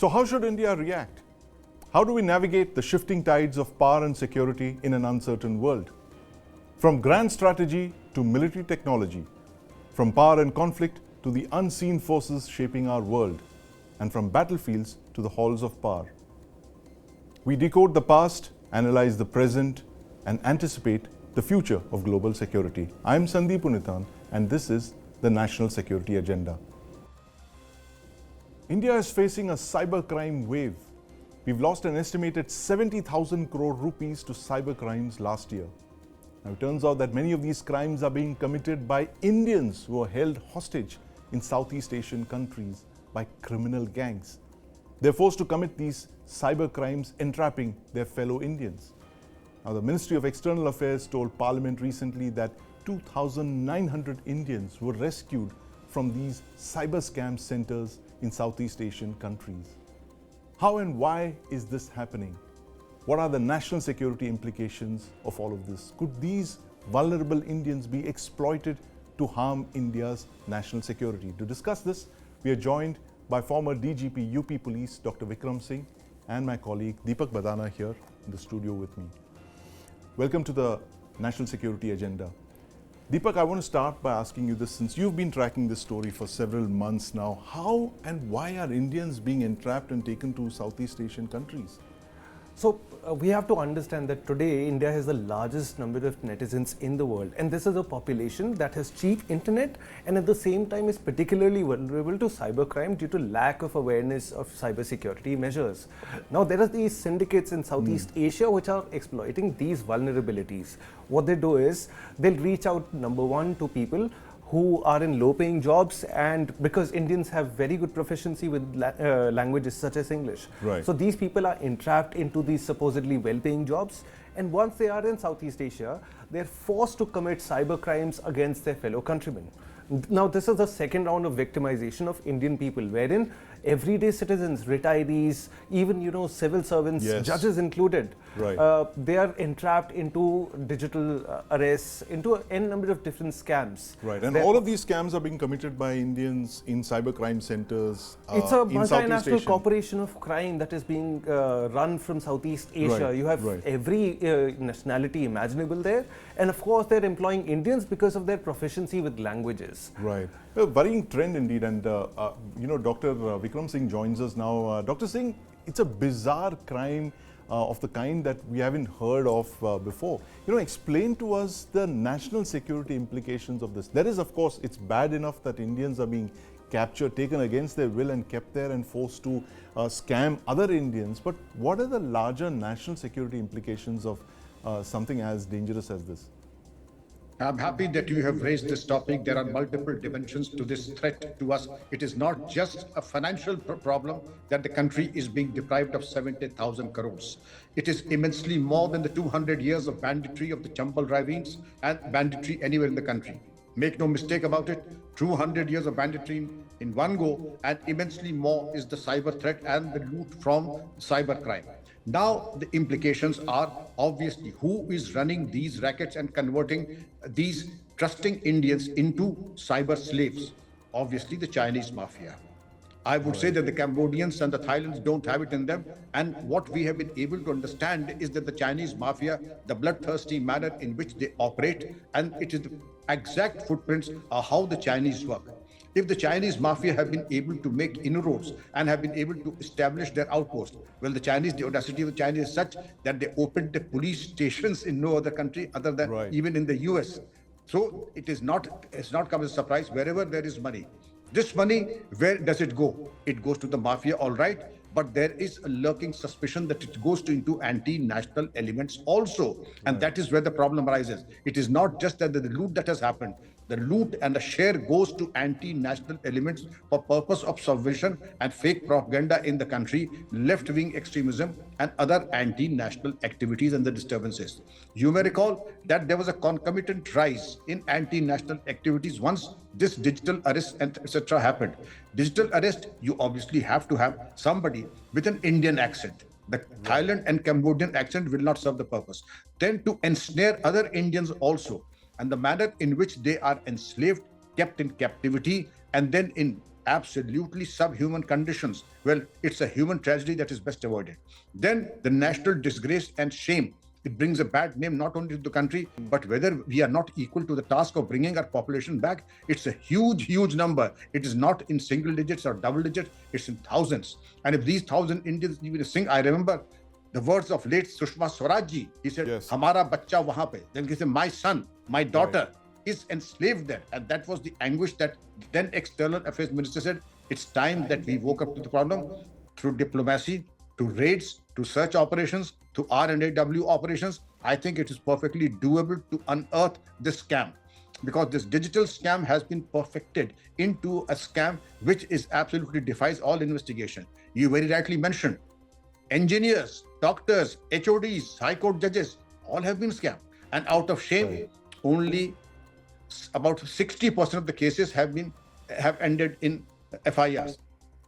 So how should India react? How do we navigate the shifting tides of power and security in an uncertain world? From grand strategy to military technology, from power and conflict to the unseen forces shaping our world, and from battlefields to the halls of power. We decode the past, analyze the present, and anticipate the future of global security. I'm Sandeep Unnithan, and this is the National Security Agenda. India is facing a cybercrime wave. We've lost an estimated 70,000 crore rupees to cybercrimes last year. Now, it turns out that many of these crimes are being committed by Indians who are held hostage in Southeast Asian countries by criminal gangs. They're forced to commit these cybercrimes, entrapping their fellow Indians. Now, the Ministry of External Affairs told Parliament recently that 2,900 Indians were rescued from these cyber scam centers in Southeast Asian countries. How and why is this happening? What are the national security implications of all of this? Could these vulnerable Indians be exploited to harm India's national security? To discuss this, we are joined by former DGP UP Police Dr. Vikram Singh and my colleague Deepak Bhadana here in the studio with me. Welcome to the National Security Agenda. Deepak, I want to start by asking you this, since you've been tracking this story for several months now. How and why are Indians being entrapped and taken to Southeast Asian countries? So we have to understand that today India has the largest number of netizens in the world, and this is a population that has cheap internet and at the same time is particularly vulnerable to cybercrime due to lack of awareness of cybersecurity measures. Now there are these syndicates in Southeast Asia which are exploiting these vulnerabilities. What they do is they'll reach out, number one, to people who are in low-paying jobs, and because Indians have very good proficiency with languages such as English. Right. So these people are entrapped into these supposedly well-paying jobs, and once they are in Southeast Asia, they're forced to commit cyber crimes against their fellow countrymen. Now this is the second round of victimization of Indian people, wherein everyday citizens, retirees, even civil servants, Yes. judges included, Right. they are entrapped into digital arrests, into n number of different scams. Right, and all of these scams are being committed by Indians in cybercrime centers It's a in Southeast multinational Asia. corporation of crime that is being run from Southeast Asia. Right, You have right. every nationality imaginable there, and of course they're employing Indians because of their proficiency with languages. Right. A worrying trend indeed, and Dr. Vikram Singh joins us now. Dr. Singh, it's a bizarre crime of the kind that we haven't heard of before. Explain to us the national security implications of this. There is, of course, it's bad enough that Indians are being captured, taken against their will and kept there and forced to scam other Indians. But what are the larger national security implications of something as dangerous as this? I'm happy that you have raised this topic. There are multiple dimensions to this threat to us. It is not just a financial problem that the country is being deprived of 70,000 crores. It is immensely more than the 200 years of banditry of the Chambal ravines and banditry anywhere in the country. Make no mistake about it, 200 years of banditry in one go, and immensely more is the cyber threat and the loot from cybercrime. Now, the implications are obviously who is running these rackets and converting these trusting Indians into cyber slaves. Obviously, the Chinese mafia. I would say that the Cambodians and the Thailands don't have it in them. And what we have been able to understand is that the Chinese mafia, the bloodthirsty manner in which they operate, and it is the exact footprints of how the Chinese work. If the Chinese mafia have been able to make inroads and have been able to establish their outpost, well, the audacity of the Chinese is such that they opened the police stations in no other country other than even in the US. So it's not come as a surprise. Wherever there is money, this money, where does it go? It goes to the mafia, all right. But there is a lurking suspicion that it goes into anti-national elements also. And that is where the problem arises. It is not just that the loot that has happened. The loot and the share goes to anti-national elements for purpose of subversion and fake propaganda in the country, left-wing extremism and other anti-national activities and the disturbances. You may recall that there was a concomitant rise in anti-national activities once this digital arrest and etc. happened. Digital arrest, you obviously have to have somebody with an Indian accent. The Thailand and Cambodian accent will not serve the purpose. Then to ensnare other Indians also, and the manner in which they are enslaved, kept in captivity, and then in absolutely subhuman conditions, well, it's a human tragedy that is best avoided. Then the national disgrace and shame. It brings a bad name not only to the country, but whether we are not equal to the task of bringing our population back. It's a huge, huge number. It is not in single digits or double digits, it's in thousands. And if these 1,000 Indians even sing, I remember the words of late Sushma Swaraj ji. He said, Yes. Hamara bacha wahan pe. Then he said, my son, my daughter is enslaved there. And that was the anguish that then External Affairs Minister said, it's time that we woke up to the problem through diplomacy, to raids, to search operations, to R&AW operations. I think it is perfectly doable to unearth this scam, because this digital scam has been perfected into a scam which is absolutely defies all investigation. You very rightly mentioned engineers, doctors, HODs, high court judges, all have been scammed. And out of shame, only about 60% of the cases have ended in FIRs.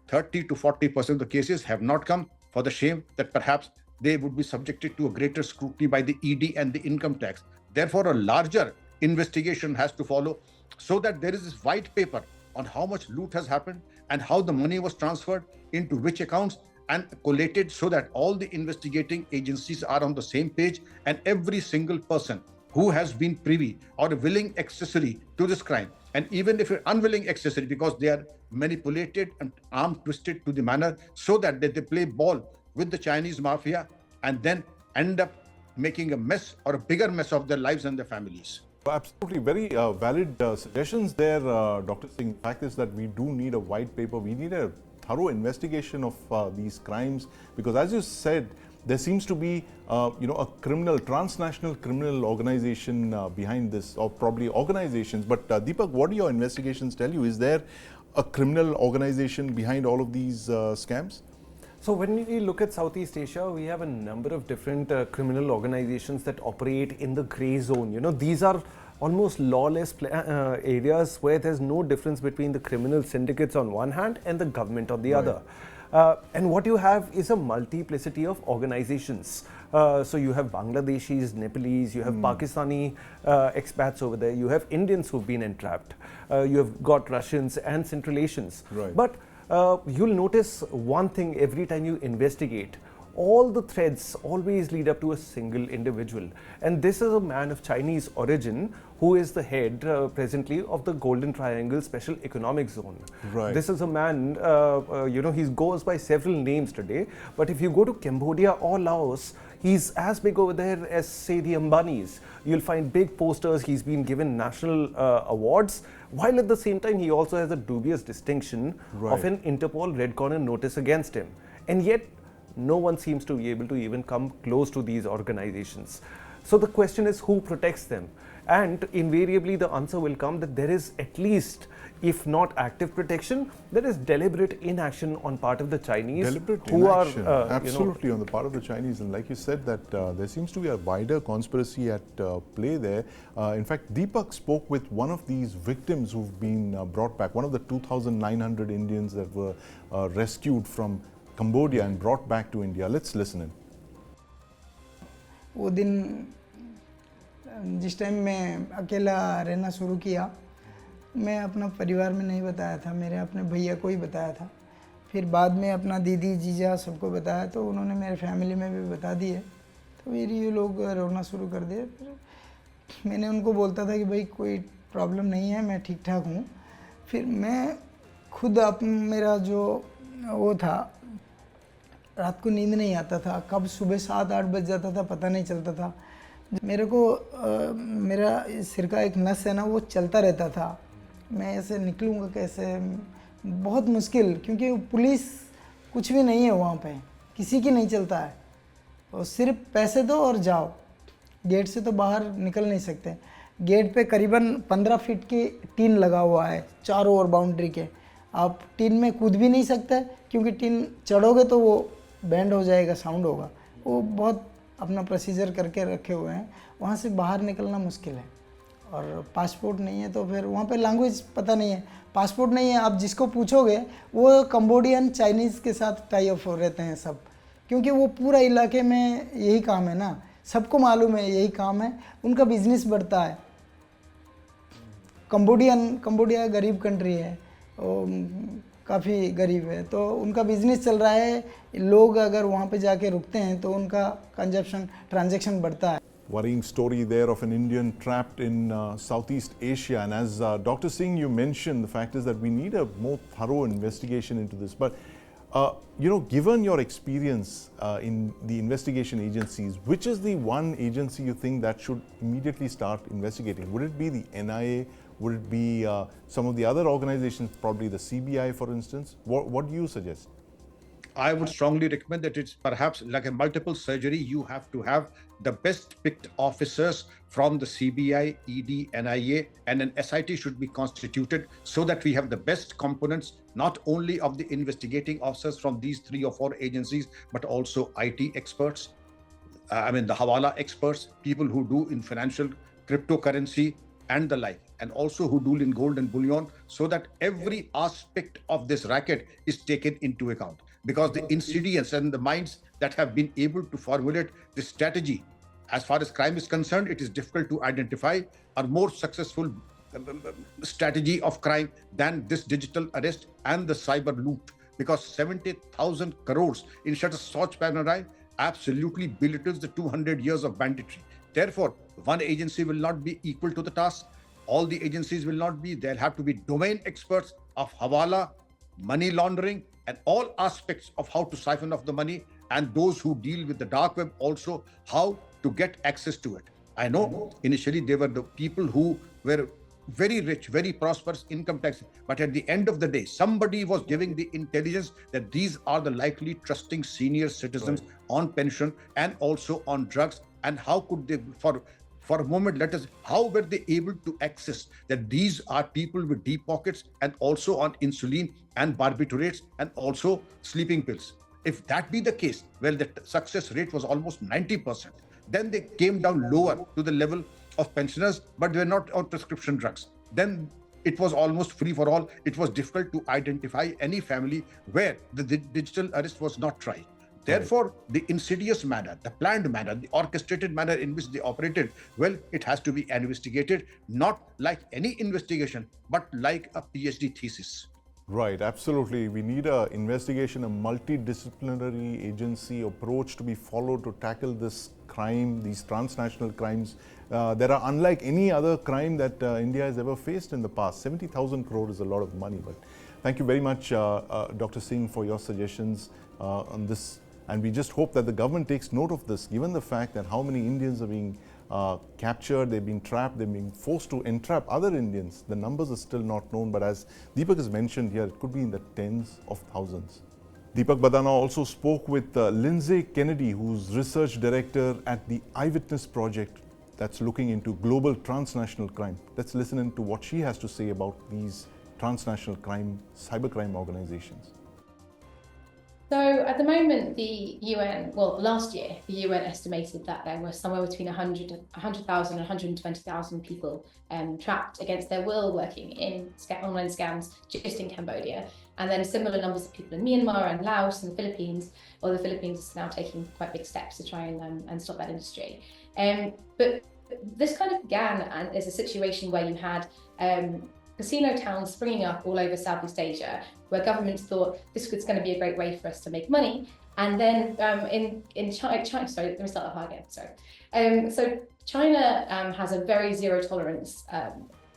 30 to 40% of the cases have not come, for the shame that perhaps they would be subjected to a greater scrutiny by the ED and the income tax. Therefore, a larger investigation has to follow, so that there is this white paper on how much loot has happened and how the money was transferred into which accounts and collated, so that all the investigating agencies are on the same page, and every single person who has been privy or a willing accessory to this crime, and even if an unwilling accessory, because they are manipulated and arm twisted to the manner so that they play ball with the Chinese mafia and then end up making a mess or a bigger mess of their lives and their families. Absolutely, very valid suggestions there, Dr. Singh. The fact is that we do need a white paper. We need a thorough investigation of these crimes, because as you said, there seems to be, a transnational criminal organization behind this, or probably organizations. But Deepak, what do your investigations tell you? Is there a criminal organization behind all of these scams? So when we look at Southeast Asia, we have a number of different criminal organizations that operate in the grey zone. These are almost lawless areas where there's no difference between the criminal syndicates on one hand and the government on the other. And what you have is a multiplicity of organizations. So you have Bangladeshis, Nepalese, you have Pakistani expats over there, you have Indians who've been entrapped, you have got Russians and Central Asians. Right. But you'll notice one thing every time you investigate. All the threads always lead up to a single individual. And this is a man of Chinese origin who is the head presently of the Golden Triangle Special Economic Zone. Right. This is a man, he goes by several names today. But if you go to Cambodia or Laos, he's as big over there as, say, the Ambanis. You'll find big posters. He's been given national awards, while at the same time he also has a dubious distinction of an Interpol Red Corner notice against him. And yet, no one seems to be able to even come close to these organizations. So the question is, who protects them? And invariably the answer will come that there is at least, if not active protection, there is deliberate inaction on part of the Chinese. Absolutely, on the part of the Chinese. And like you said, that there seems to be a wider conspiracy at play there. In fact, Deepak spoke with one of these victims who've been brought back, one of the 2,900 Indians that were rescued from Cambodia and brought back to India. Let's listen in. वो दिन जिस time मैं अकेला रहना शुरू किया, मैं अपना परिवार में नहीं बताया था, मेरे अपने भैया को ही बताया था। फिर बाद में अपना दीदी जीजा सबको बताया, तो उन्होंने मेरे फैमिली में भी बता दिए। तो फिर ये लोग रोना शुरू कर दिए। फिर मैंने उनको बोलता था कि भाई कोई प्रॉब्लम नहीं है, मैं ठीक ठाक हूँ। फिर मैं खुद मेरा जो वो था, रात को नींद नहीं आता था, कब सुबह 7-8 बज जाता था पता नहीं चलता था। मेरे को मेरा सिर का एक नस है ना, वो चलता रहता था। मैं ऐसे निकलूँगा कैसे, बहुत मुश्किल, क्योंकि पुलिस कुछ भी नहीं है वहाँ पे, किसी की नहीं चलता है, और सिर्फ पैसे दो और जाओ। गेट से तो बाहर निकल नहीं सकते। गेट पे करीबन 15 फीट की टीन लगा हुआ है चारों ओर बाउंड्री के। आप टीन में कूद भी नहीं सकते, क्योंकि टीन चढ़ोगे तो वो बैंड हो जाएगा, साउंड होगा। वो बहुत अपना प्रोसीजर करके रखे हुए हैं। वहाँ से बाहर निकलना मुश्किल है, और पासपोर्ट नहीं है, तो फिर वहाँ पे लैंग्वेज पता नहीं है, पासपोर्ट नहीं है। आप जिसको पूछोगे वो कंबोडियन चाइनीज़ के साथ टाई अप रहते हैं सब, क्योंकि वो पूरा इलाके में यही काम है ना, सबको मालूम है यही काम है, उनका बिजनेस बढ़ता है। कंबोडिया गरीब कंट्री है, काफ़ी गरीब है, तो उनका बिजनेस चल रहा है, लोग अगर वहाँ पे जाके रुकते हैं तो उनका कंजप्शन ट्रांजैक्शन बढ़ता है. Worrying story there of an Indian trapped in Southeast Asia. And as Dr. Singh, you mentioned, the fact is that we need a more thorough investigation into this. But, given your experience in the investigation agencies, which is the one agency you think that should immediately start investigating? Would it be the NIA? Would it be some of the other organizations, probably the CBI, for instance? What do you suggest? I would strongly recommend that it's perhaps like a multiple surgery. You have to have the best picked officers from the CBI, ED, NIA, and an SIT should be constituted so that we have the best components, not only of the investigating officers from these 3 or 4 agencies, but also IT experts, the Hawala experts, people who do in financial cryptocurrency and the like, and also who deal in gold and bullion, so that every aspect of this racket is taken into account. Because the insidious and the minds that have been able to formulate this strategy, as far as crime is concerned, it is difficult to identify a more successful strategy of crime than this digital arrest and the cyber loot. Because 70,000 crores in such paradigm absolutely belittles the 200 years of banditry. Therefore, one agency will not be equal to the task. All the agencies will not be. There'll have to be domain experts of Hawala, money laundering, and all aspects of how to siphon off the money, and those who deal with the dark web also, how to get access to it. I know initially they were the people who were very rich, very prosperous, income tax, but at the end of the day, somebody was giving the intelligence that these are the likely trusting senior citizens on pension and also on drugs. And how could they, for a moment, how were they able to access that these are people with deep pockets and also on insulin and barbiturates and also sleeping pills? If that be the case, well, the success rate was almost 90%. Then they came down lower to the level of pensioners, but they were not on prescription drugs. Then it was almost free for all. It was difficult to identify any family where the digital arrest was not tried. Therefore, the insidious manner, the planned manner, the orchestrated manner in which they operated, well, it has to be investigated, not like any investigation, but like a PhD thesis. Right, absolutely. We need an investigation, a multidisciplinary agency approach to be followed to tackle this crime, these transnational crimes that are unlike any other crime that India has ever faced in the past. 70,000 crore is a lot of money, but thank you very much, Dr. Singh, for your suggestions on this. And we just hope that the government takes note of this, given the fact that how many Indians are being captured, they're being trapped, they're being forced to entrap other Indians. The numbers are still not known, but as Deepak has mentioned here, it could be in the tens of thousands. Deepak Bhadana also spoke with Lindsay Kennedy, who's research director at the Eyewitness Project that's looking into global transnational crime. Let's listen into what she has to say about these transnational crime, cybercrime organizations. So at the moment, the UN, last year, the UN estimated that there were somewhere between 100,000 and 120,000 people trapped against their will working in online scams just in Cambodia. And then similar numbers of people in Myanmar and Laos and the Philippines, or the Philippines is now taking quite big steps to try and stop that industry. But this kind of began as a situation where you had casino towns springing up all over Southeast Asia, where governments thought this was going to be a great way for us to make money. And then in China, sorry, let me start that again, sorry. So China has a very zero tolerance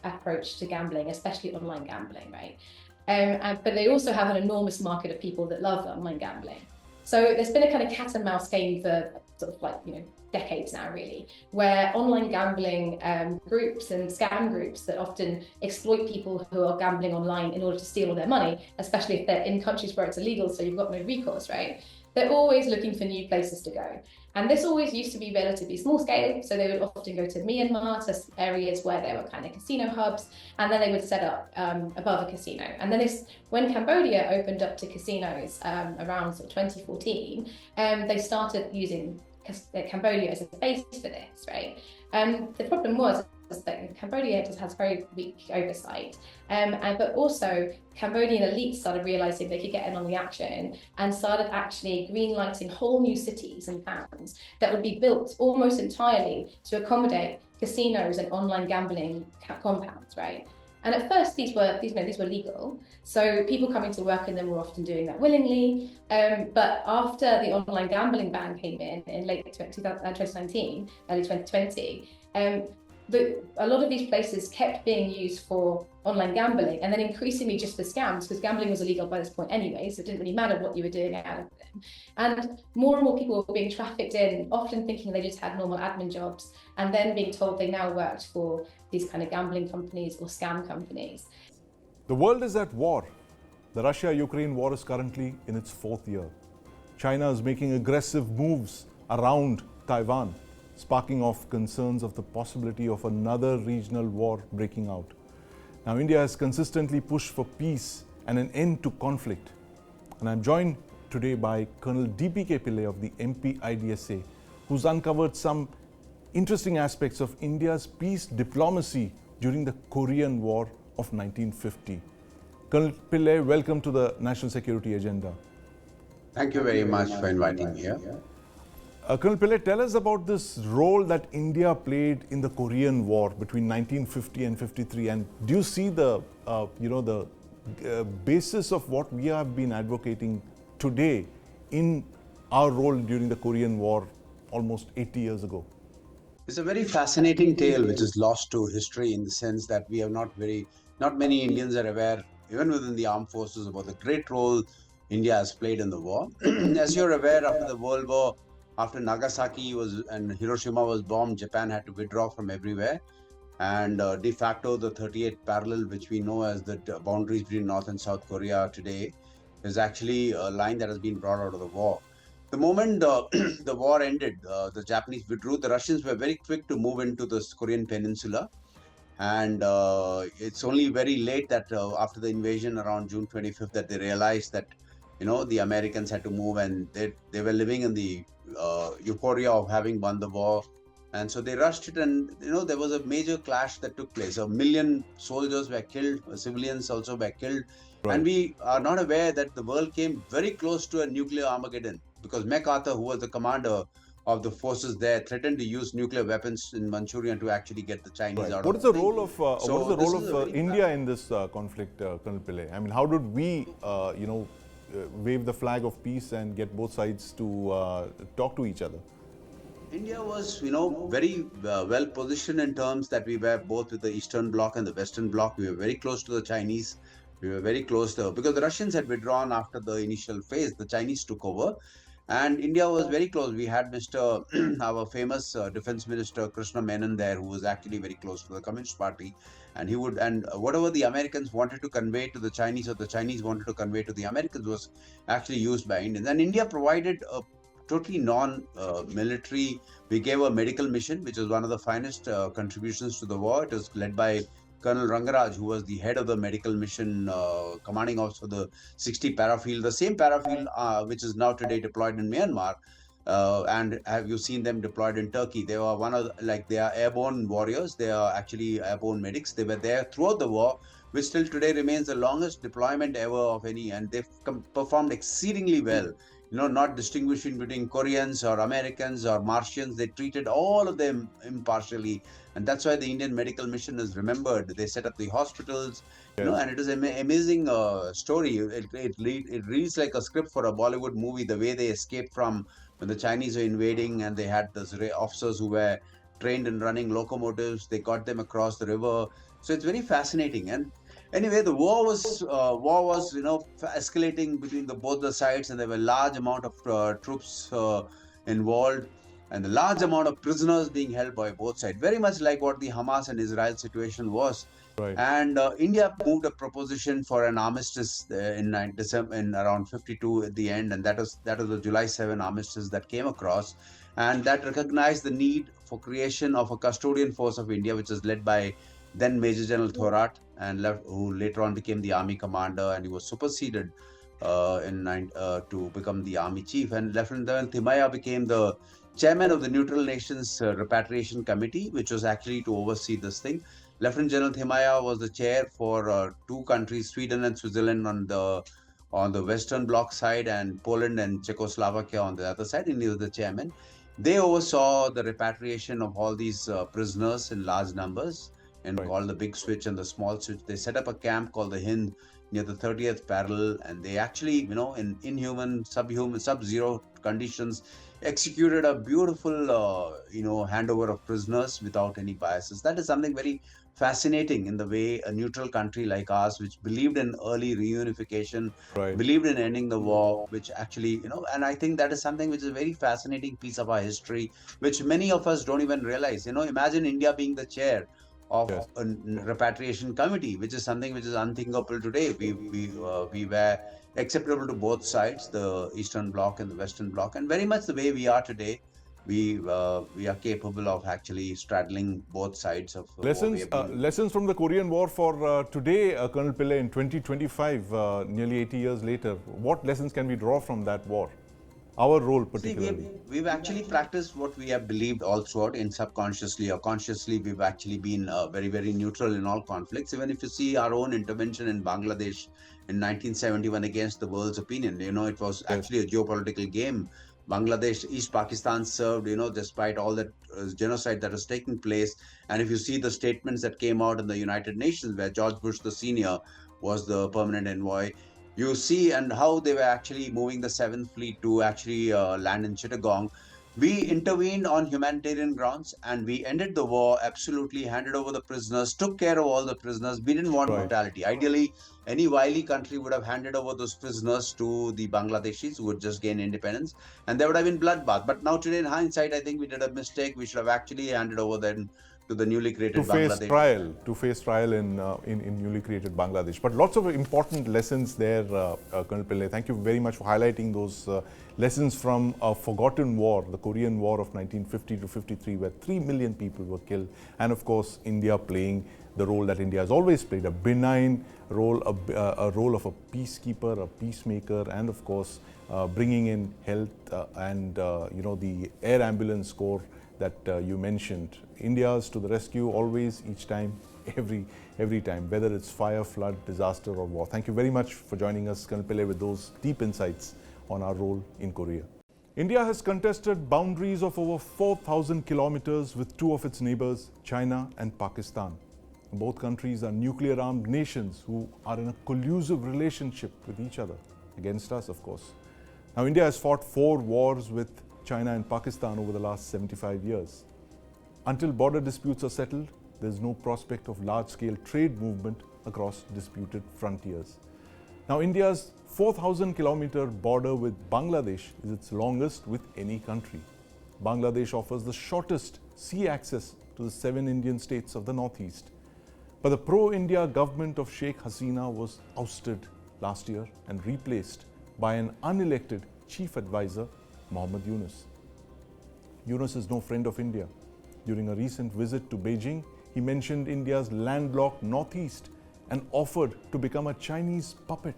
approach to gambling, especially online gambling, right? But they also have an enormous market of people that love online gambling. So there's been a kind of cat and mouse game for sort of decades now, really, where online gambling groups and scam groups that often exploit people who are gambling online in order to steal all their money, especially if they're in countries where it's illegal, so you've got no recourse, right? They're always looking for new places to go. And this always used to be relatively small scale, so they would often go to Myanmar, to areas where there were kind of casino hubs, and then they would set up above a casino. And then when Cambodia opened up to casinos around sort of 2014, they started using Cambodia as a base for this, right? The problem was that Cambodia just has very weak oversight, but also Cambodian elites started realizing they could get in on the action and started actually green-lighting whole new cities and towns that would be built almost entirely to accommodate casinos and online gambling compounds, right? And at first, these were legal, so people coming to work in them were often doing that willingly. But after the online gambling ban came in late 2019, early 2020, a lot of these places kept being used for online gambling, and then increasingly just for scams, because gambling was illegal by this point anyway, so it didn't really matter what you were doing out of them. And more people were being trafficked in, often thinking they just had normal admin jobs, and then being told they now worked for these kind of gambling companies or scam companies. The world is at war. The Russia-Ukraine war is currently in its 4th year. China is making aggressive moves around Taiwan, sparking off concerns of the possibility of another regional war breaking out. Now, India has consistently pushed for peace and an end to conflict. And I'm joined today by Colonel DPK Pillay of the MP IDSA, who's uncovered some interesting aspects of India's peace diplomacy during the Korean War of 1950. Colonel Pillay, welcome to the National Security Agenda. Thank you very much for inviting me here. Colonel Pillay, tell us about this role that India played in the Korean War between 1950 and 53, and do you see the basis of what we have been advocating today in our role during the Korean War almost 80 years ago? It's a very fascinating tale which is lost to history, in the sense that we have not many Indians are aware, even within the armed forces, about the great role India has played in the war. As you're aware, after the World War, after Nagasaki and Hiroshima was bombed, Japan had to withdraw from everywhere. And de facto, the 38th parallel, which we know as the boundaries between North and South Korea today, is actually a line that has been brought out of the war. The moment the war ended, the Japanese withdrew. The Russians were very quick to move into the Korean peninsula. And it's only very late that after the invasion around June 25th that they realized that, the Americans had to move, and they were living in the euphoria of having won the war. And so they rushed it, and there was a major clash that took place. 1 million soldiers were killed, civilians also were killed. Right. And we are not aware that the world came very close to a nuclear Armageddon, because MacArthur, who was the commander of the forces there, threatened to use nuclear weapons in Manchuria to actually get the Chinese out. What is the role of India in this conflict, Colonel Pillay? I mean, how did we, wave the flag of peace and get both sides to talk to each other? India was, very well positioned in terms that we were both with the Eastern Bloc and the Western Bloc. We were very close to the Chinese. We were very close to, because the Russians had withdrawn after the initial phase. The Chinese took over, and India was very close. We had our famous Defense Minister Krishna Menon there, who was actually very close to the Communist Party, and whatever the Americans wanted to convey to the Chinese, or the Chinese wanted to convey to the Americans, was actually used by Indians. And India provided a totally non-military. We gave a medical mission, which was one of the finest contributions to the war. It was led by Colonel Rangaraj, who was the head of the medical mission, commanding officer of the 60 Parafield, the same Parafield which is now today deployed in Myanmar. And have you seen them deployed in Turkey? They were they are airborne warriors. They are actually airborne medics. They were there throughout the war, which still today remains the longest deployment ever of any, and they've performed exceedingly well. Not distinguishing between Koreans or Americans or Martians. They treated all of them impartially. And that's why the Indian medical mission is remembered. They set up the hospitals, and it is an amazing story. It reads like a script for a Bollywood movie, the way they escaped from when the Chinese were invading, and they had those officers who were trained in running locomotives. They got them across the river. So it's very fascinating. And anyway, the war was escalating between both the sides, and there were large amount of troops involved, and a large amount of prisoners being held by both sides, very much like what the Hamas and Israel situation was. Right. And India moved a proposition for an armistice in around 52 at the end, and that was the July 7 armistice that came across, and that recognized the need for creation of a custodian force of India, which was led by then Major General Thorat, who later on became the army commander, and he was superseded to become the army chief. And Lieutenant General Thimaya became the chairman of the Neutral Nations Repatriation Committee, which was actually to oversee this thing. Lieutenant General Thimaya was the chair for two countries, Sweden and Switzerland on the Western Bloc side, and Poland and Czechoslovakia on the other side, and he was the chairman. They oversaw the repatriation of all these prisoners in large numbers and Right. called the Big Switch and the Small Switch. They set up a camp called the Hind near the 30th parallel, and they actually, in inhuman, subhuman, sub-zero conditions, executed a beautiful, handover of prisoners without any biases. That is something very fascinating in the way a neutral country like ours, which believed in early reunification, Right. believed in ending the war, which actually, and I think that is something which is a very fascinating piece of our history, which many of us don't even realize. Imagine India being the chair of Yes. a repatriation committee, which is something which is unthinkable today. We were acceptable to both sides, the Eastern Bloc and the Western Bloc, and very much the way we are today. We are capable of actually straddling both sides of what we have been. Lessons from the Korean War for today, Colonel Pillay, in 2025, nearly 80 years later. What lessons can we draw from that war? Our role See, particularly. we've actually practiced what we have believed all throughout, in subconsciously or consciously. We've actually been very, very neutral in all conflicts. Even if you see our own intervention in Bangladesh in 1971 against the world's opinion, it was actually a geopolitical game. Bangladesh, East Pakistan served, despite all that genocide that was taking place. And if you see the statements that came out in the United Nations, where George Bush the senior was the permanent envoy, you see, and how they were actually moving the Seventh Fleet to actually land in Chittagong. We intervened on humanitarian grounds, and we ended the war, absolutely handed over the prisoners, took care of all the prisoners. We didn't want Right. brutality. Ideally, any wily country would have handed over those prisoners to the Bangladeshis who would just gain independence, and there would have been bloodbath. But now today, in hindsight, I think we did a mistake. We should have actually handed over them to the newly created Bangladesh. To face trial in newly created Bangladesh. But lots of important lessons there, Colonel Pillay. Thank you very much for highlighting those lessons from a forgotten war, the Korean War of 1950 to 53, where 3 million people were killed. And of course, India playing the role that India has always played, a benign role, a role of a peacekeeper, a peacemaker, and of course, bringing in health and the air ambulance corps that you mentioned. India's to the rescue always, each time, every time, whether it's fire, flood, disaster or war. Thank you very much for joining us, Colonel Pillay, with those deep insights on our role in Korea. India has contested boundaries of over 4,000 kilometers with two of its neighbors, China and Pakistan. Both countries are nuclear-armed nations who are in a collusive relationship with each other, against us, of course. Now, India has fought 4 wars with China and Pakistan over the last 75 years. Until border disputes are settled, there is no prospect of large-scale trade movement across disputed frontiers. Now, India's 4,000-kilometer border with Bangladesh is its longest with any country. Bangladesh offers the shortest sea access to the 7 Indian states of the northeast. But the pro-India government of Sheikh Hasina was ousted last year and replaced by an unelected chief advisor, Mohammad Yunus. Yunus is no friend of India. During a recent visit to Beijing, he mentioned India's landlocked northeast and offered to become a Chinese puppet.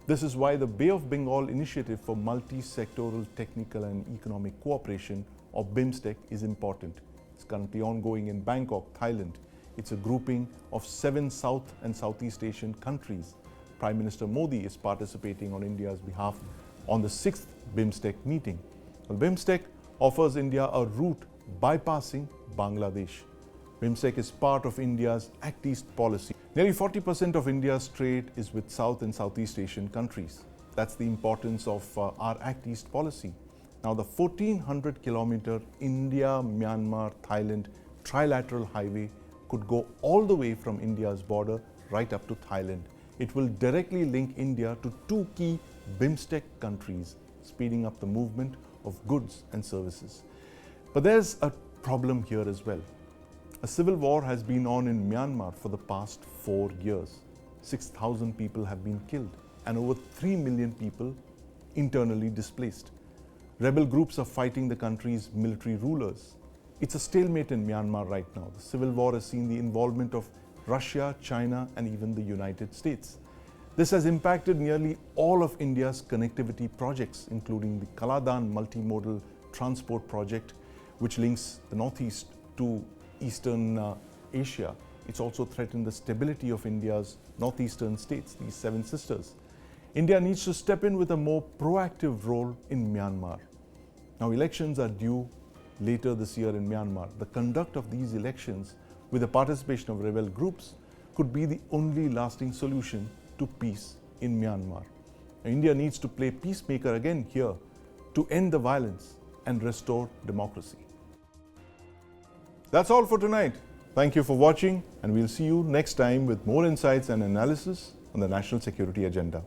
This is why the Bay of Bengal Initiative for Multi-Sectoral Technical and Economic Cooperation, or BIMSTEC, is important. It's currently ongoing in Bangkok, Thailand. It's a grouping of 7 South and Southeast Asian countries. Prime Minister Modi is participating on India's behalf on the 6th BIMSTEC meeting. Well, BIMSTEC offers India a route bypassing Bangladesh. BIMSTEC is part of India's Act East policy. Nearly 40% of India's trade is with South and Southeast Asian countries. That's the importance of our Act East policy. Now, the 1,400-kilometer India-Myanmar-Thailand trilateral highway could go all the way from India's border right up to Thailand. It will directly link India to 2 key BIMSTEC countries, speeding up the movement of goods and services. But there's a problem here as well. A civil war has been on in Myanmar for the past 4 years. 6,000 people have been killed and over 3 million people internally displaced. Rebel groups are fighting the country's military rulers. It's a stalemate in Myanmar right now. The civil war has seen the involvement of Russia, China, and even the United States. This has impacted nearly all of India's connectivity projects, including the Kaladan multimodal transport project, which links the Northeast to Eastern Asia. It's also threatened the stability of India's northeastern states, these 7 sisters. India needs to step in with a more proactive role in Myanmar. Now, elections are due later this year in Myanmar. The conduct of these elections with the participation of rebel groups, could be the only lasting solution to peace in Myanmar. India needs to play peacemaker again here to end the violence and restore democracy. That's all for tonight. Thank you for watching, and we'll see you next time with more insights and analysis on the national security agenda.